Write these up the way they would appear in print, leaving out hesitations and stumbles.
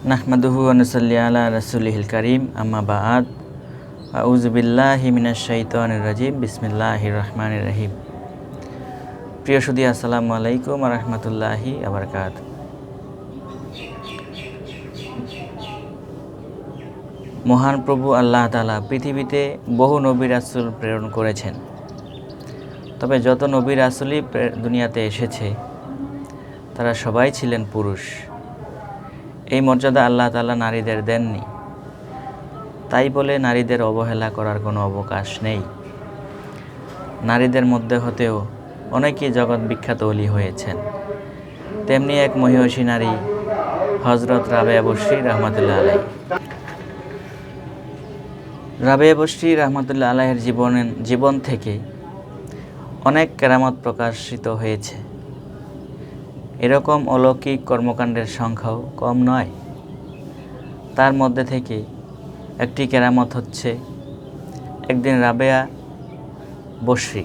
নাহমাদুহু ওয়া নুসাল্লি আলা রাসূলিহিল কারীম আম্মা বা'দ আউযু বিল্লাহি মিনাশ শাইতানির রাজীম বিসমিল্লাহির রহমানির রহিম। প্রিয় সুধী, আসসালামু আলাইকুম ওয়া রাহমাতুল্লাহি ওয়া বারাকাতুহু। মহান প্রভু আল্লাহ তাআলা পৃথিবীতে বহু নবী রাসূল প্রেরণ করেছেন। তবে যত নবী রাসূলই দুনিয়াতে এসেছে তারা সবাই ছিলেন পুরুষ। এই মর্যাদা আল্লাহ তাআলা নারীদের দেননি, তাই বলে নারীদের অবহেলা করার কোনো অবকাশ নেই। নারীদের মধ্যে হতেও অনেকেই জগৎ বিখ্যাত ওলি হয়েছেন। তেমনি এক মহিয়সী নারী হযরত রাবেয়া বসরি রাহমাতুল্লাহ আলাইহি। রাবেয়া বসরি রাহমাতুল্লাহ আলাইহির জীবন থেকে অনেক কেরামত প্রকাশিত হয়েছে। এরকম অলৌকিক কর্মকাণ্ডের সংখ্যাও কম নয়। তার মধ্যে থেকে একটি কেরামত হচ্ছে, একদিন রাবেয়া বসরি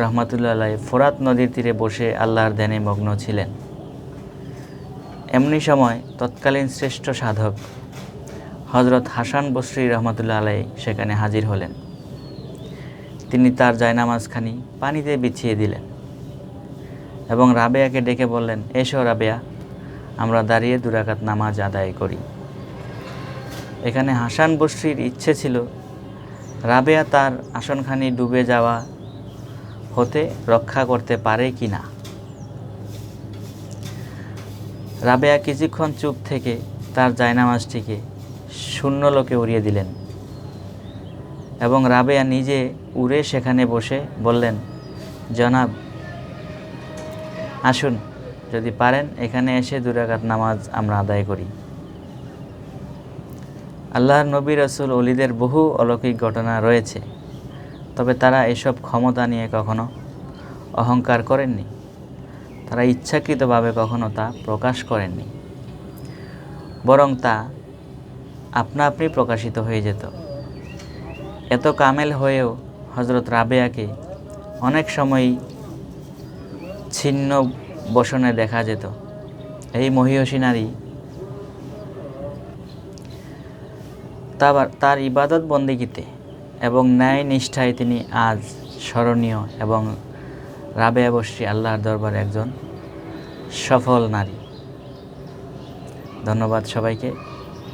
রাহমাতুল্লাহ আলাইহি ফোরাত নদীর তীরে বসে আল্লাহর ধ্যানে মগ্ন ছিলেন। এমনি সময় তৎকালীন শ্রেষ্ঠ সাধক হযরত হাসান বসরি রাহমাতুল্লাহ আলাইহি সেখানে হাজির হলেন। তিনি তার জায়নামাজখানি পানিতে বিছিয়ে দিলেন এবং রাবেয়াকে ডেকে বললেন, এসো রাবেয়া, আমরা দাঁড়িয়ে 2 রাকাত নামাজ আদায় করি। এখানে হাসান বসরির ইচ্ছে ছিল রাবেয়া তার আসনখানি ডুবে যাওয়া হতে রক্ষা করতে পারে কি না। রাবেয়া কিছুক্ষণ চুপ থেকে তার জায়নামাজটিকে শূন্য লোকে উড়িয়ে দিলেন এবং রাবেয়া নিজে উড়ে সেখানে বসে বললেন, জনাব, আসুন, যদি পারেন এখানে এসে 2 রাকাত নামাজ আমরা আদায় করি। আল্লাহর নবী রাসূল ওলিদের বহু অলৌকিক ঘটনা রয়েছে, তবে তারা এসব ক্ষমতা নিয়ে কখনো অহংকার করেননি। তারা ইচ্ছাকৃতভাবে কখনো তা প্রকাশ করেননি, বরং তা আপনা আপনি প্রকাশিত হয়ে যেত। এত কামেল হয়েও হযরত রাবেয়াকে অনেক সময়ই ছিন্ন বসনে দেখা যেত। এই মহিয়সী নারী তার ইবাদত বন্দেগীতে এবং ন্যায় নিষ্ঠায় তিনি আজ স্মরণীয় এবং রাবেয়া বসরি আল্লাহর দরবারে একজন সফল নারী। ধন্যবাদ সবাইকে।